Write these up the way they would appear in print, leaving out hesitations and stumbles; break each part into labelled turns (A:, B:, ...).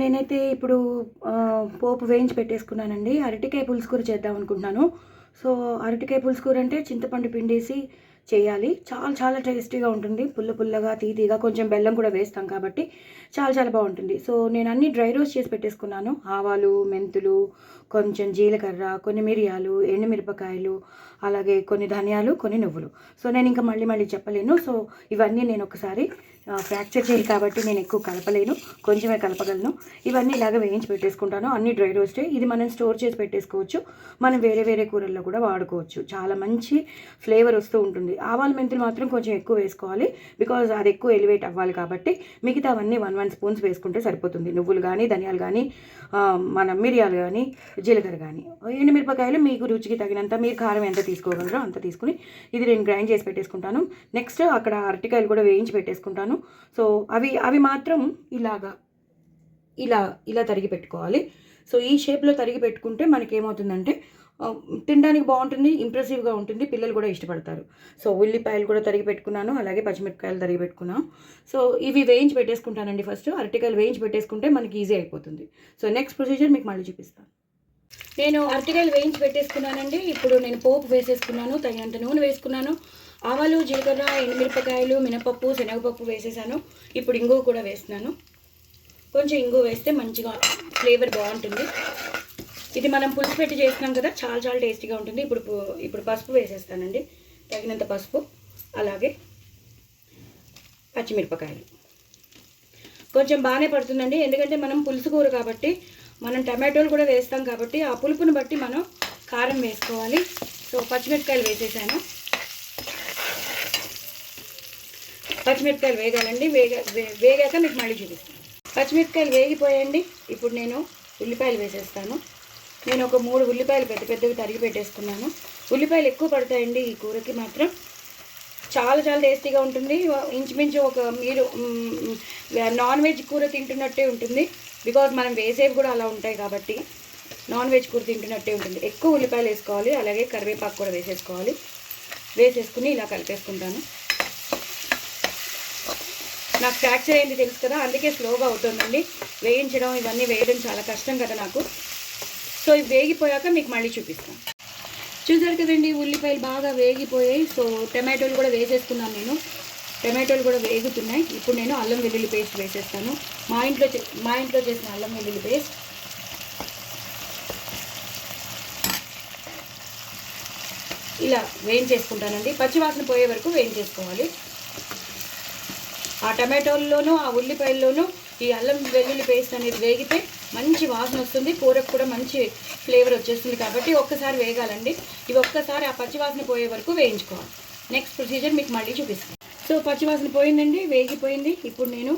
A: నేనైతే ఇప్పుడు పోపు వేయించి పెట్టేసుకున్నానండి. అరటికాయ పులుసు కూర చేద్దాం అనుకుంటున్నాను. సో, అరటికాయ పులుసు కూర అంటే చింతపండు పిండేసి చేయాలి. చాలా చాలా టేస్టీగా ఉంటుంది. పుల్ల పుల్లగా, తీయగా కొంచెం బెల్లం కూడా వేస్తాం కాబట్టి చాలా చాలా బాగుంటుంది. సో, నేను అన్నీ డ్రై రోస్ట్ చేసి పెట్టేసుకున్నాను. ఆవాలు, మెంతులు, కొంచెం జీలకర్ర, కొన్ని మిరియాలు, ఎండుమిరపకాయలు, అలాగే కొన్ని ధనియాలు, కొన్ని నువ్వులు. సో, నేను ఇంకా మళ్ళీ మళ్ళీ చెప్పలేను. సో, ఇవన్నీ నేను ఒకసారి ఫ్రాక్చర్ చేయాలి కాబట్టి నేను ఎక్కువ కలపలేను, కొంచెమే కలపగలను. ఇవన్నీ ఇలాగ వేయించి పెట్టేసుకుంటాను. అన్నీ డ్రై రోస్టే. ఇది మనం స్టోర్ చేసి పెట్టేసుకోవచ్చు. మనం వేరే వేరే కూరల్లో కూడా వాడుకోవచ్చు. చాలా మంచి ఫ్లేవర్ వస్తూ ఉంటుంది. ఆవాలు మెంతులు మాత్రం కొంచెం ఎక్కువ వేసుకోవాలి, బికాజ్ అది ఎక్కువ ఎలివేట్ అవ్వాలి కాబట్టి. మిగతా అవన్నీ 1 స్పూన్స్ వేసుకుంటే సరిపోతుంది. నువ్వులు కానీ, ధనియాలు కానీ, మన మిరియాలు కానీ, జీలకర్ర కానీ, ఎండుమిరపకాయలు మీకు రుచికి తగినంత, మీరు కారం ఎంత తీసుకోగలరో అంత తీసుకుని ఇది నేను గ్రైండ్ చేసి పెట్టేసుకుంటాను. నెక్స్ట్ అక్కడ అరటికాయలు కూడా వేయించి పెట్టేసుకుంటాను. సో అవి మాత్రం ఇలా తరిగి పెట్టుకోవాలి. సో ఈ షేప్లో తరిగి పెట్టుకుంటే మనకి ఏమవుతుందంటే తినడానికి బాగుంటుంది, ఇంప్రెసివ్గా ఉంటుంది, పిల్లలు కూడా ఇష్టపడతారు. సో ఉల్లిపాయలు కూడా తరిగి పెట్టుకున్నాను, అలాగే పచ్చిమిరపకాయలు తరిగి పెట్టుకున్నాను. సో ఇవి వేయించి పెట్టేసుకుంటానండి. ఫస్ట్ అరటికాయలు వేయించి పెట్టేసుకుంటే మనకి ఈజీ అయిపోతుంది. సో నెక్స్ట్ ప్రొసీజర్ మీకు మళ్ళీ చూపిస్తాను. నేను అరటికాయలు వేయించి పెట్టేసుకున్నానండి. ఇప్పుడు నేను పోపు వేసేసుకున్నాను, తగినంత నూనె వేసుకున్నాను, ఆవాలు, జీలకర్ర, ఎండుమిరపకాయలు, మినపప్పు, శనగపప్పు వేసేసాను. ఇప్పుడు ఇంగువ కూడా వేస్తున్నాను. కొంచెం ఇంగువ వేస్తే మంచిగా ఫ్లేవర్ బాగుంటుంది. ఇది మనం పులుసు పెట్టి చేస్తున్నాం కదా, చాలా చాలా టేస్టీగా ఉంటుంది. ఇప్పుడు పసుపు వేసేస్తానండి, తగినంత పసుపు, అలాగే పచ్చిమిరపకాయలు. కొంచెం బాగానే పడుతుందండి, ఎందుకంటే మనం పులుసు కూర కాబట్టి మనం టమాటోలు కూడా వేస్తాం కాబట్టి ఆ పులుపుని బట్టి మనం కారం వేసుకోవాలి. సో పచ్చిమిరపకాయలు వేసేసాను. పచ్చిమిరపకాయలు వేగాలండి. వేగాక మీకు మళ్ళీ చూపిస్తాను. పచ్చిమిరపకాయలు వేగిపోయండి. ఇప్పుడు నేను ఉల్లిపాయలు వేసేస్తాను. నేను ఒక 3 ఉల్లిపాయలు పెద్ద పెద్దవి తరిగి పెట్టేసుకున్నాను. ఉల్లిపాయలు ఎక్కువ పడతాయండి ఈ కూరకి మాత్రం. చాలా చాలా టేస్టీగా ఉంటుంది. ఇంచుమించు మీరు నాన్ వెజ్ కూర తింటున్నట్టే ఉంటుంది, బికాజ్ మనం వేసేవి కూడా అలా ఉంటాయి కాబట్టి నాన్ వెజ్ కూర తింటున్నట్టే ఉంటుంది. ఎక్కువ ఉల్లిపాయలు వేసుకోవాలి, అలాగే కరివేపాకు కూడా వేసేసుకోవాలి. వేసేసుకుని ఇలా కలిపేసుకుంటాను. నాకు ఫ్రాక్చర్ అయింది తెలుసు కదా, అందుకే స్లోగా అవుతుందండి. వేయించడం ఇవన్నీ వేయడం చాలా కష్టం కదా నాకు. సో ఇవి వేగిపోయాక మీకు మళ్ళీ చూపిస్తాను. చూసారు కదండి, ఉల్లిపాయలు బాగా వేగిపోయాయి. సో టమాటోలు కూడా వేసేసుకున్నాను నేను. టమాటోలు కూడా వేగుతున్నాయి. ఇప్పుడు నేను అల్లం వెల్లుల్లి పేస్ట్ వేసేస్తాను. మా ఇంట్లో చేసిన అల్లం వెల్లుల్లి పేస్ట్. ఇలా వేయించేసుకుంటానండి. పచ్చివాసన పోయే వరకు వేయించేసుకోవాలి. ఆ టమాటోల్లోనూ ఆ ఉల్లిపాయల్లోనూ ఈ అల్లం వెల్లుల్లి పేస్ట్ అనేది వేగితే మంచి వాసన వస్తుంది, కూరకు కూడా మంచి ఫ్లేవర్ వచ్చేస్తుంది. కాబట్టి ఒక్కసారి వేగాలండి. ఇవి ఒక్కసారి ఆ పచ్చివాసన పోయే వరకు వేయించుకోవాలి. నెక్స్ట్ ప్రొసీజర్ మీకు మళ్ళీ చూపిస్తాను. సో పచ్చివాసన పోయిందండి, వేగిపోయింది. ఇప్పుడు నేను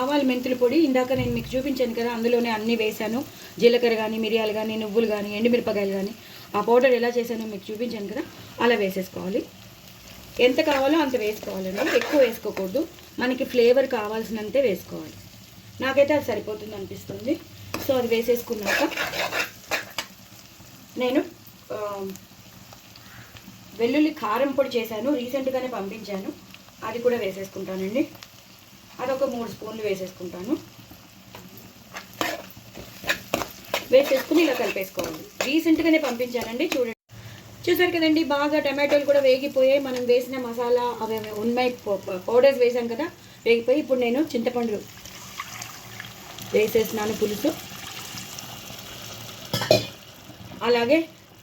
A: ఆవాలు మెంతుల పొడి, ఇందాక నేను మీకు చూపించాను కదా, అందులోనే అన్నీ వేశాను. జీలకర్ర కానీ, మిరియాలు కానీ, నువ్వులు కానీ, ఎండుమిరపకాయలు కానీ, ఆ పౌడర్ ఎలా చేశానో మీకు చూపించాను కదా, అలా వేసేసుకోవాలి. ఎంత కావాలో అంత వేసుకోవాలండి, ఎక్కువ వేసుకోకూడదు. మనకి ఫ్లేవర్ కావాల్సినంతే వేసుకోవాలి. నాకైతే అది సరిపోతుంది అనిపిస్తుంది. సో అది వేసేసుకున్నాక నేను వెల్లుల్లి కారం పొడి చేశాను, రీసెంట్గానే పంపించాను, అది కూడా వేసేసుకుంటానండి. అదొక 3 స్పూన్లు వేసేసుకుంటాను. వేసేసుకుని ఇలా కలిపేసుకోవాలి. రీసెంట్గానే పంపించానండి. చూసారు కదండి, బాగా టమాటోలు కూడా వేగిపోయాయి. మనం వేసిన మసాలా అవి ఉన్నాయి, పౌడర్స్ వేసాం కదా, వేగిపోయి. ఇప్పుడు నేను చింతపండు వేసేసినాను, పులుసు, అలాగే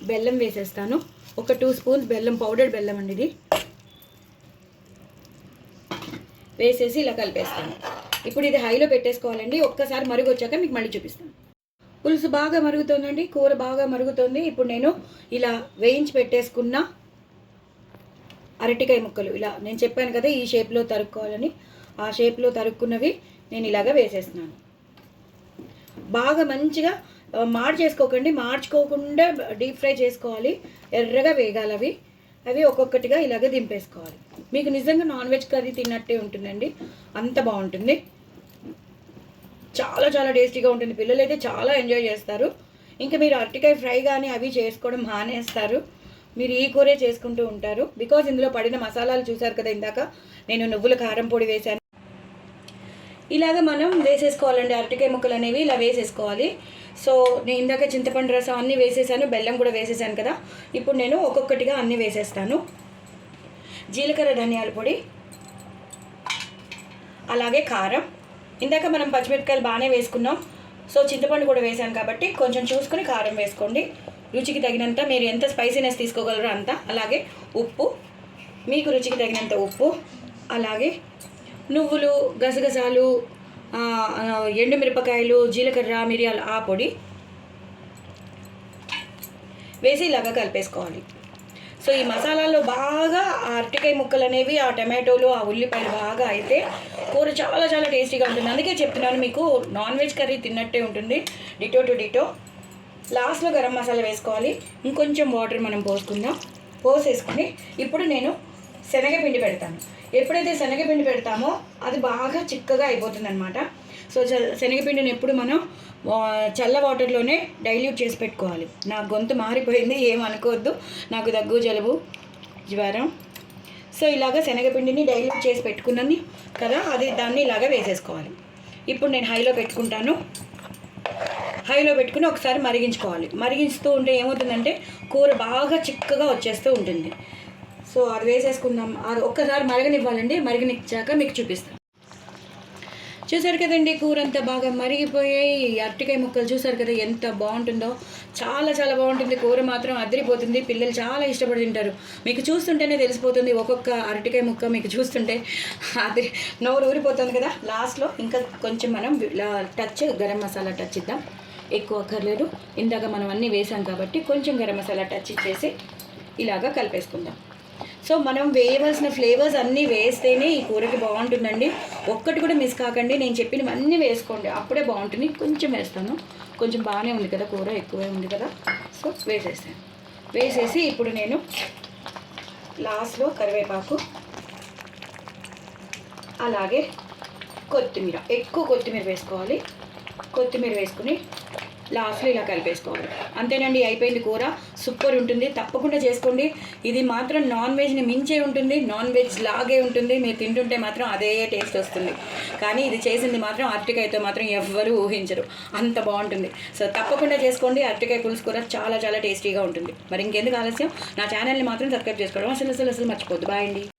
A: బెల్లం వేసేస్తాను. ఒక 2 స్పూన్స్ బెల్లం, పౌడర్ బెల్లం అండి ఇది, వేసేసి ఇలా కలిపేస్తాను. ఇప్పుడు ఇది హైలో పెట్టేసుకోవాలండి. ఒక్కసారి మరుగు వచ్చాక మీకు మళ్ళీ చూపిస్తాను. పులుసు బాగా మరుగుతోందండి, కూర బాగా మరుగుతోంది. ఇప్పుడు నేను ఇలా వేయించి పెట్టేసుకున్న అరటికాయ ముక్కలు, ఇలా నేను చెప్పాను కదా ఈ షేప్లో తరుక్కోవాలని, ఆ షేప్లో తరుక్కున్నవి నేను ఇలాగ వేసేస్తున్నాను. బాగా మంచిగా మార్చుకోకుండా డీప్ ఫ్రై చేసుకోవాలి. ఎర్రగా వేగాలి అవి ఒక్కొక్కటిగా ఇలాగ దింపేసుకోవాలి. మీకు నిజంగా నాన్ వెజ్ కర్రీ తిన్నట్టే ఉంటుందండి, అంత బాగుంటుంది. చాలా చాలా టేస్టీగా ఉంటుంది. పిల్లలు అయితే చాలా ఎంజాయ్ చేస్తారు. ఇంకా మీరు అరటికాయ ఫ్రై కానీ అవి చేసుకోవడం మానేస్తారు. మీరు ఈ కూరే చేసుకుంటూ ఉంటారు, బికాజ్ ఇందులో పడిన మసాలాలు చూసారు కదా. ఇందాక నేను నువ్వుల కారం పొడి వేశాను, ఇలాగ మనం వేసేసుకోవాలండి. అరటికాయ ముక్కలు అనేవి ఇలా వేసేసుకోవాలి. సో నేను ఇందాక చింతపండు రసం అన్నీ వేసేసాను, బెల్లం కూడా వేసేసాను కదా. ఇప్పుడు నేను ఒక్కొక్కటిగా అన్నీ వేసేస్తాను. జీలకర్ర ధనియాల పొడి, అలాగే కారం. ఇందాక మనం పచ్చిమిరపకాయలు బాగానే వేసుకున్నాం. సో చింతపండు కూడా వేసాను కాబట్టి కొంచెం చూసుకొని కారం వేసుకోండి. రుచికి తగినంత, మీరు ఎంత స్పైసీనెస్ తీసుకోగలరో అంత. అలాగే ఉప్పు, మీకు రుచికి తగినంత ఉప్పు. అలాగే నువ్వులు, గసగసాలు, ఎండుమిరపకాయలు, జీలకర్ర, మిరియాలు ఆ పొడి వేసి ఇలాగా కలిపేసుకోవాలి. సో ఈ మసాలాల్లో బాగా ఆ అరటికాయ ముక్కలు అనేవి, ఆ టమాటోలు, ఆ ఉల్లిపాయలు బాగా అయితే కూర చాలా చాలా టేస్టీగా ఉంటుంది. అందుకే చెప్తున్నాను, మీకు నాన్ వెజ్ కర్రీ తిన్నట్టే ఉంటుంది, డిటో టు డిటో. లాస్ట్లో గరం మసాలా వేసుకోవాలి. ఇంకొంచెం వాటర్ మనం పోసుకుందాం. పోసేసుకుని ఇప్పుడు నేను శనగపిండి పెడతాను. ఎప్పుడైతే శనగపిండి పెడతామో అది బాగా చిక్కగా అయిపోతుంది అనమాట. సో శనగపిండిని ఎప్పుడు మనం చల్ల వాటర్లోనే డైల్యూట్ చేసి పెట్టుకోవాలి. నా గొంతు మారిపోయింది, ఏమనుకోవద్దు, నాకు దగ్గు, జలుబు, జ్వరం. సో ఇలాగ శనగపిండిని డైల్యూట్ చేసి పెట్టుకున్నాను కదా, అది దాన్ని ఇలాగ వేసేసుకోవాలి. ఇప్పుడు నేను హైలో పెట్టుకుంటాను. హైలో పెట్టుకుని ఒకసారి మరిగించుకోవాలి. మరిగిస్తూ ఉంటే ఏమవుతుందంటే కూర బాగా చిక్కగా వచ్చేస్తూ ఉంటుంది. సో అది వేసేసుకుందాం. అది ఒక్కసారి మరగనివ్వాలండి. మరిగనిచ్చాక మీకు చూపిస్తాను. చూసారు కదండి, కూర అంతా బాగా మరిగిపోయాయి. అరటికాయ ముక్కలు చూసారు కదా ఎంత బాగుంటుందో. చాలా చాలా బాగుంటుంది. కూర మాత్రం అదిరిపోతుంది. పిల్లలు చాలా ఇష్టపడి తింటారు. మీకు చూస్తుంటేనే తెలిసిపోతుంది. ఒక్కొక్క అరటికాయ ముక్క మీకు చూస్తుంటే అది నోరు ఊరిపోతుంది కదా. లాస్ట్లో ఇంకా కొంచెం మనం టచ్ గరం మసాలా టచ్ ఇద్దాం. ఎక్కువ అక్కర్లేదు, ఇందాక మనం అన్నీ వేసాం కాబట్టి కొంచెం గరం మసాలా టచ్ ఇచ్చేసి ఇలాగా కలిపేసుకుందాం. సో మనం వేయవలసిన ఫ్లేవర్స్ అన్నీ వేస్తేనే ఈ కూరకి బాగుంటుందండి. ఒక్కటి కూడా మిస్ కాకండి. నేను చెప్పినవన్నీ వేసుకోండి, అప్పుడే బాగుంటుంది. కొంచెం వేస్తాను, కొంచెం బాగానే ఉంది కదా, కూర ఎక్కువే ఉంది కదా. సో వేసేస్తాను. వేసేసి ఇప్పుడు నేను లాస్ట్లో కరివేపాకు, అలాగే కొత్తిమీర, ఎక్కువ కొత్తిమీర వేసుకోవాలి. కొత్తిమీర వేసుకుని లాస్ట్లో ఇలా కలిపేసుకోవాలి. అంతేనండి, అయిపోయింది కూర. సూపర్ ఉంటుంది, తప్పకుండా చేసుకోండి. ఇది మాత్రం నాన్ వెజ్ని మించే ఉంటుంది, నాన్ వెజ్ లాగే ఉంటుంది. మీరు తింటుంటే మాత్రం అదే టేస్ట్ వస్తుంది. కానీ ఇది చేసింది మాత్రం అరటికాయతో మాత్రం ఎవ్వరూ ఊహించరు, అంత బాగుంటుంది. సో తప్పకుండా చేసుకోండి. అరటికాయ పులుసు కూర చాలా చాలా టేస్టీగా ఉంటుంది. మరి ఇంకెందుకు ఆలస్యం, నా ఛానల్ని మాత్రం సబ్స్క్రైబ్ చేసుకోవడం అసలు మర్చిపోద్దు. బాయ్ అండి.